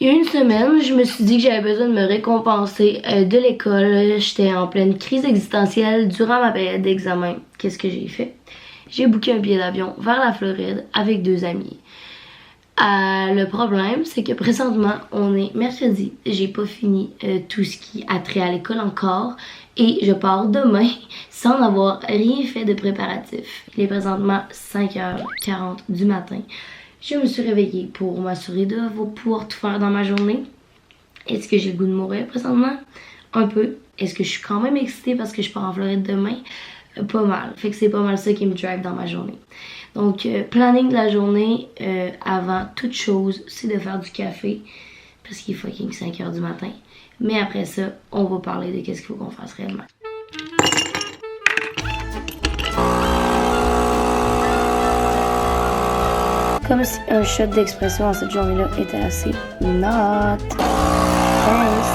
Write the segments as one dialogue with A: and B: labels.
A: Il y a une semaine, je me suis dit que j'avais besoin de me récompenser de l'école. J'étais en pleine crise existentielle durant ma période d'examen. Qu'est-ce que j'ai fait? J'ai booké un billet d'avion vers la Floride avec 2 amis. Le problème, c'est que présentement, on est mercredi. J'ai pas fini tout ce qui a trait à l'école encore. Et je pars demain sans avoir rien fait de préparatif. Il est présentement 5h40 du matin. Je me suis réveillée pour m'assurer de pouvoir tout faire dans ma journée. Est-ce que j'ai le goût de mourir présentement? Un peu. Est-ce que je suis quand même excitée parce que je pars en Floride demain? Pas mal. Fait que c'est pas mal ça qui me drive dans ma journée. Donc, planning de la journée, avant toute chose, c'est de faire du café. Parce qu'il est fucking 5h du matin. Mais après ça, on va parler de qu'est-ce qu'il faut qu'on fasse réellement. Comme si un shot d'expression en cette journée-là était assez. Not. Thanks.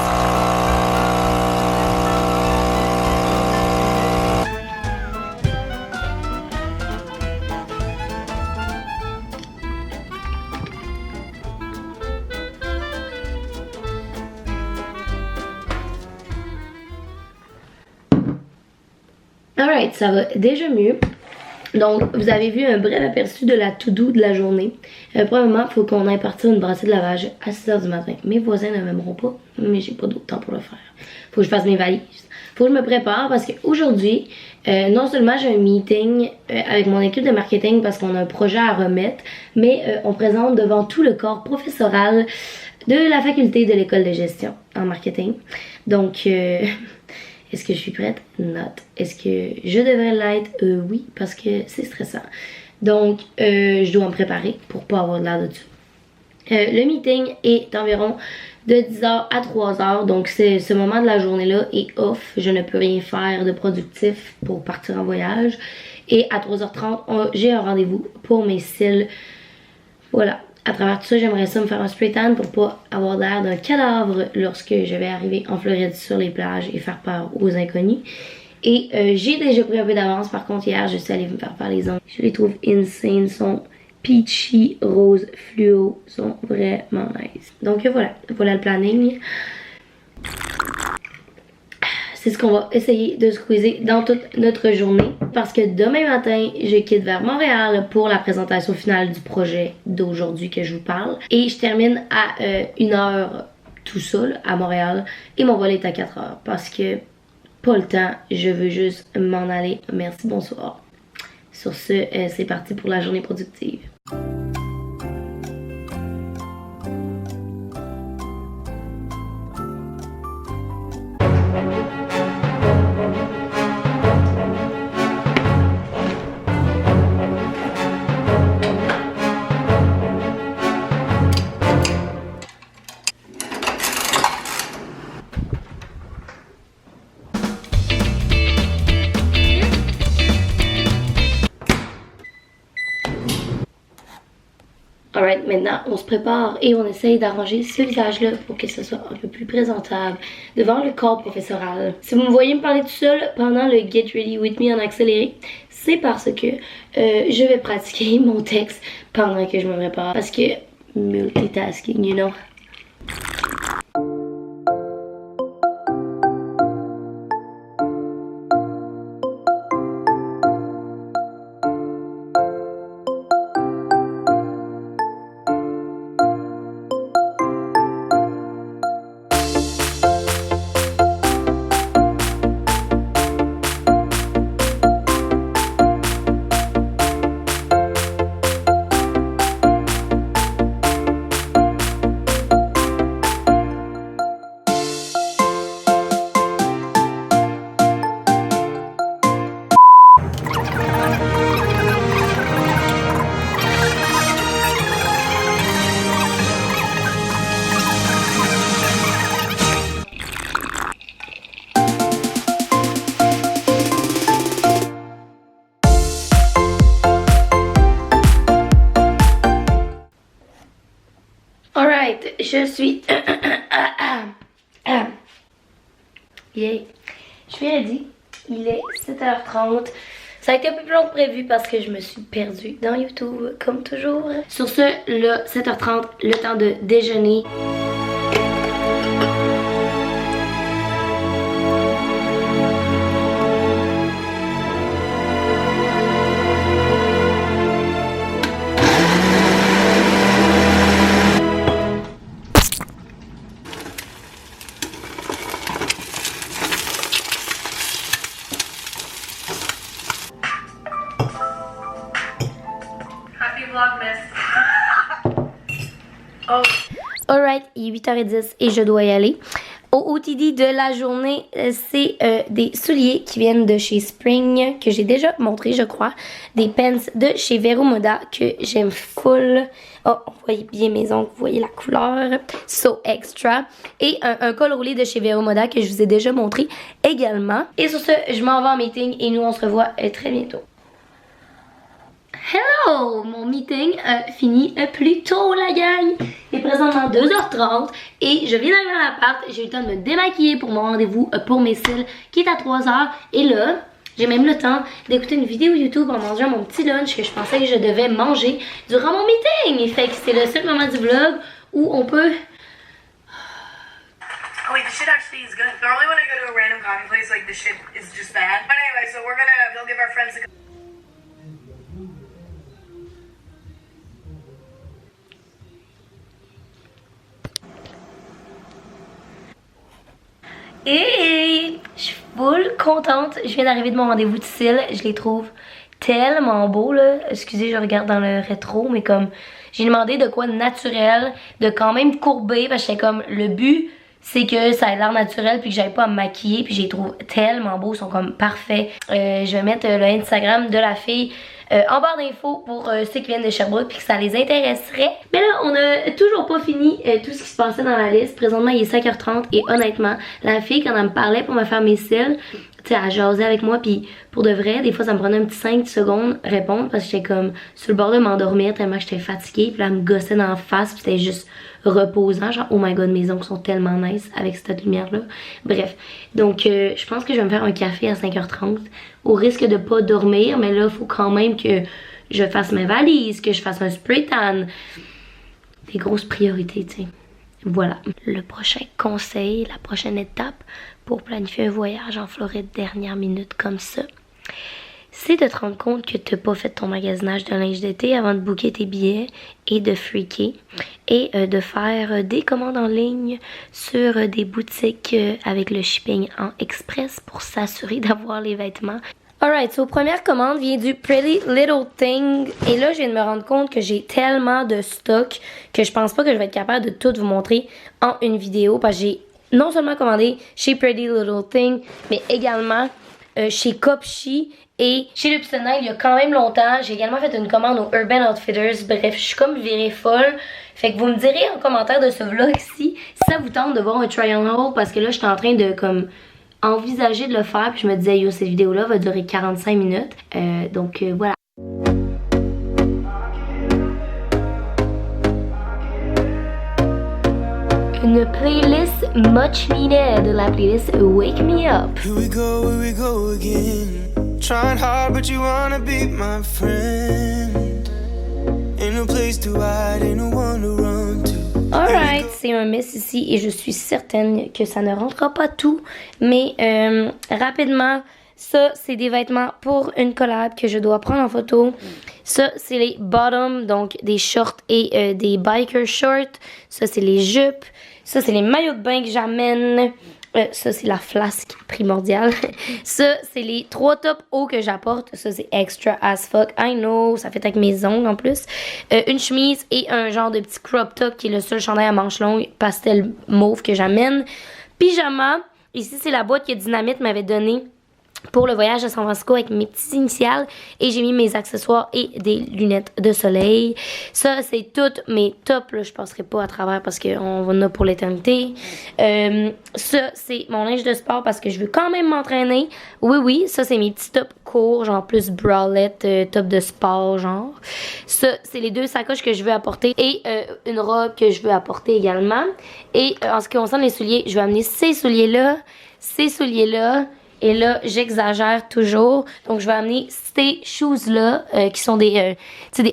A: Alright, ça va déjà mieux. Donc, vous avez vu un bref aperçu de la to-do de la journée. Premièrement, il faut qu'on aille partir une brassée de lavage à 6h du matin. Mes voisins ne m'aimeront pas, mais j'ai pas d'autre temps pour le faire. Faut que je fasse mes valises. Faut que je me prépare parce qu'aujourd'hui, non seulement j'ai un meeting avec mon équipe de marketing parce qu'on a un projet à remettre, mais on présente devant tout le corps professoral de la faculté de l'école de gestion en marketing. Donc, est-ce que je suis prête? Not. Est-ce que je devrais l'être? Oui, parce que c'est stressant. Donc, je dois me préparer pour pas avoir de l'air de dessus. Le meeting est environ de 10h à 3h. Donc, ce moment de la journée-là est off. Je ne peux rien faire de productif pour partir en voyage. Et à 3h30, j'ai un rendez-vous pour mes cils. Voilà. À travers tout ça, j'aimerais ça me faire un spray tan pour pas avoir l'air d'un cadavre lorsque je vais arriver en Floride sur les plages et faire peur aux inconnus. Et j'ai déjà pris un peu d'avance. Par contre, hier, je suis allée me faire les ongles. Je les trouve insane. Ils sont peachy, rose, fluo. Ils sont vraiment nice. Donc voilà le planning. C'est ce qu'on va essayer de squeezer dans toute notre journée. Parce que demain matin, je quitte vers Montréal pour la présentation finale du projet d'aujourd'hui que je vous parle. Et je termine à 1h tout seul à Montréal. Et mon vol est à 4h. Parce que pas le temps, je veux juste m'en aller. Merci, bonsoir. Sur ce, c'est parti pour la journée productive. Alright, maintenant on se prépare et on essaye d'arranger ce visage-là pour que ce soit un peu plus présentable devant le corps professoral. Si vous me voyez me parler tout seul pendant le Get Ready With Me en accéléré, c'est parce que je vais pratiquer mon texte pendant que je me prépare. Parce que multitasking, you know. Alright, je suis... Yeah. Je suis ready. Il est 7h30. Ça a été un peu plus long que prévu parce que je me suis perdue dans YouTube, comme toujours. Sur ce, là, 7h30, le temps de déjeuner.
B: Oh.
A: Alright, il est 8h10 et je dois y aller. Au OTD de la journée, c'est des souliers qui viennent de chez Spring, que j'ai déjà montré, je crois. Des pants de chez Vero Moda que j'aime full. Oh, vous voyez bien mes ongles, vous voyez la couleur. So extra. Et un col roulé de chez Vero Moda que je vous ai déjà montré également. Et sur ce, je m'en vais en meeting et nous on se revoit très bientôt. Hello! Mon meeting finit plus tôt, la gang! Il est présentement 2h30 et je viens d'arriver à l'appart. J'ai eu le temps de me démaquiller pour mon rendez-vous pour mes cils qui est à 3h. Et là, j'ai même le temps d'écouter une vidéo YouTube en mangeant mon petit lunch que je pensais que je devais manger durant mon meeting. Fait que c'est le seul moment du vlog où on peut...
B: Oh wait, the shit actually is good. Normally when I go to a random coffee place, like the shit is just bad. But anyway, so we're gonna go give our friends a...
A: Et je suis full contente. Je viens d'arriver de mon rendez-vous de cils. Je les trouve tellement beaux là. Excusez, je regarde dans le rétro, mais comme j'ai demandé de quoi de naturel, de quand même courbé, parce que j'étais comme le but c'est que ça ait l'air naturel puis que j'aille pas à me maquiller, puis je les trouve tellement beaux, ils sont comme parfaits. Je vais mettre le Instagram de la fille en barre d'infos pour ceux qui viennent de Sherbrooke puis que ça les intéresserait. Mais là, on a toujours pas fini tout ce qui se passait dans la liste. Présentement, il est 5h30 et honnêtement, la fille, quand elle me parlait pour me faire mes cils, tu sais, elle jasait avec moi, puis pour de vrai, des fois, ça me prenait un petit 5 secondes répondre parce que j'étais comme sur le bord de m'endormir tellement que j'étais fatiguée, puis là, elle me gossait dans la face, puis c'était juste reposant, genre oh my god, mes ongles sont tellement nice avec cette lumière là. Bref, donc je pense que je vais me faire un café à 5h30 au risque de pas dormir, mais là il faut quand même que je fasse mes valises, que je fasse un spray tan, des grosses priorités, tu sais. Voilà, le prochain conseil, la prochaine étape pour planifier un voyage en Floride dernière minute comme ça, c'est de te rendre compte que tu n'as pas fait ton magasinage de linge d'été avant de booker tes billets et de freaker et de faire des commandes en ligne sur des boutiques avec le shipping en express pour s'assurer d'avoir les vêtements. Alright, so première commande vient du Pretty Little Thing et là je viens de me rendre compte que j'ai tellement de stock que je pense pas que je vais être capable de tout vous montrer en une vidéo parce que j'ai non seulement commandé chez Pretty Little Thing mais également chez Copchi et chez Le Petit Nain il y a quand même longtemps. J'ai également fait une commande au Urban Outfitters. Bref, je suis comme virée folle. Fait que vous me direz en commentaire de ce vlog-ci si ça vous tente de voir un try on haul parce que là je suis en train de comme envisager de le faire puis je me disais yo cette vidéo là va durer 45 minutes. Donc voilà. Une playlist much needed, la playlist Wake Me Up.
C: Here we go again. Trying hard, but you wanna be my friend. Ain't no place to hide, ain't no one to run to.
A: Alright, c'est un mess ici et je suis certaine que ça ne rentrera pas tout. Mais rapidement, ça c'est des vêtements pour une collab que je dois prendre en photo. Ça c'est les bottoms, donc des shorts et des biker shorts. Ça c'est les jupes. Ça c'est les maillots de bain que j'amène. Ça c'est la flasque primordiale. Ça c'est les 3 tops hauts que j'apporte. Ça c'est extra as fuck, I know. Ça fait avec mes ongles en plus. Une chemise et un genre de petit crop top qui est le seul chandail à manches longues pastel mauve que j'amène. Pyjama. Ici c'est la boîte que Dynamite m'avait donnée pour le voyage à San Francisco avec mes petites initiales et j'ai mis mes accessoires et des lunettes de soleil. Ça c'est toutes mes tops là, je passerai pas à travers parce qu'on en a pour l'éternité. Ça c'est mon linge de sport parce que je veux quand même m'entraîner. Oui, ça c'est mes petits tops courts, genre plus bralette, top de sport genre. Ça c'est les 2 sacoches que je veux apporter et une robe que je veux apporter également. Et en ce qui concerne les souliers, je vais amener ces souliers là, et là, j'exagère toujours. Donc, je vais amener ces shoes-là, qui sont des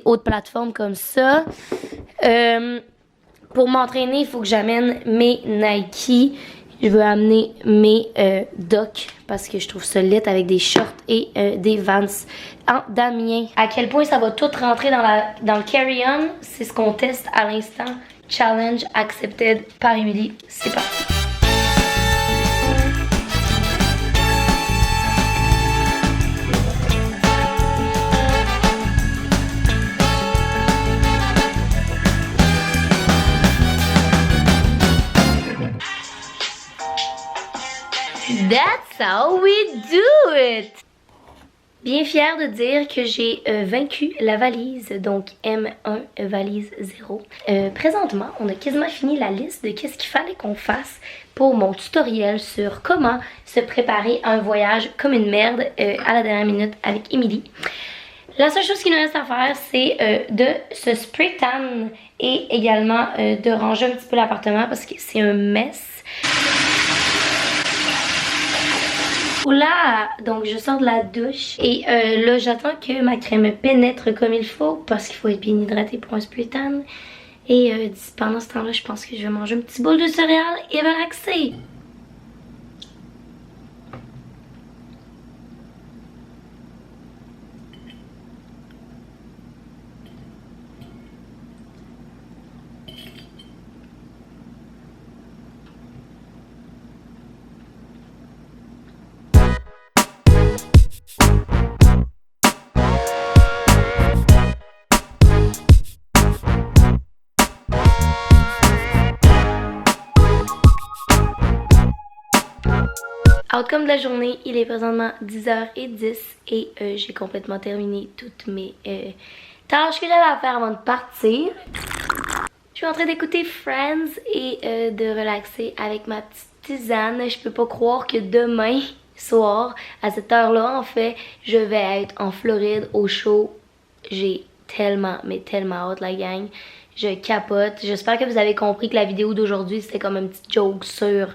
A: hautes plateformes comme ça. Pour m'entraîner, il faut que j'amène mes Nike. Je veux amener mes Doc parce que je trouve ça lit avec des shorts et des Vans en damier. À quel point ça va tout rentrer dans le carry-on, c'est ce qu'on teste à l'instant. Challenge accepted par Emily. C'est parti. That's how we do it! Bien fière de dire que j'ai vaincu la valise, donc M1 valise 0. Présentement, on a quasiment fini la liste de qu'est-ce qu'il fallait qu'on fasse pour mon tutoriel sur comment se préparer à un voyage comme une merde à la dernière minute avec Émilie. La seule chose qu'il nous reste à faire, c'est de se spray tan et également de ranger un petit peu l'appartement parce que c'est un mess. Oula! Donc je sors de la douche et là j'attends que ma crème pénètre comme il faut parce qu'il faut être bien hydraté pour un spray tan. Et pendant ce temps-là, je pense que je vais manger un petit bol de céréales et relaxer. Outcome de la journée, il est présentement 10h10 et j'ai complètement terminé toutes mes tâches que j'avais à faire avant de partir. Je suis en train d'écouter Friends et de relaxer avec ma petite tisane. Je peux pas croire que demain soir, à cette heure-là, en fait, je vais être en Floride au show. J'ai tellement, mais tellement hâte, la gang. Je capote. J'espère que vous avez compris que la vidéo d'aujourd'hui, c'était comme un petit joke sur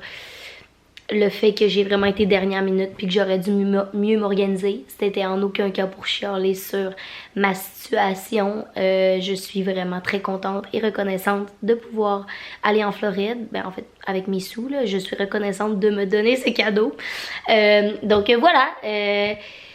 A: le fait que j'ai vraiment été dernière minute puis que j'aurais dû mieux m'organiser. C'était en aucun cas pour chialer sur ma situation. Je suis vraiment très contente et reconnaissante de pouvoir aller en Floride. Ben, en fait, avec mes sous, là, je suis reconnaissante de me donner ce cadeau. Donc voilà.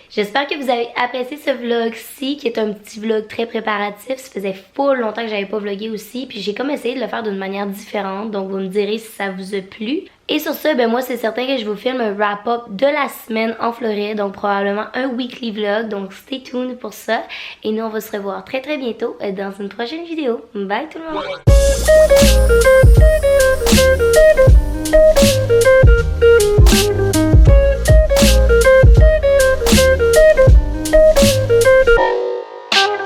A: J'espère que vous avez apprécié ce vlog-ci, qui est un petit vlog très préparatif. Ça faisait full longtemps que j'avais pas vlogué aussi, puis j'ai comme essayé de le faire d'une manière différente, donc vous me direz si ça vous a plu. Et sur ce, ben moi c'est certain que je vous filme un wrap-up de la semaine en Floride, donc probablement un weekly vlog, donc stay tuned pour ça. Et nous on va se revoir très très bientôt dans une prochaine vidéo. Bye tout le monde!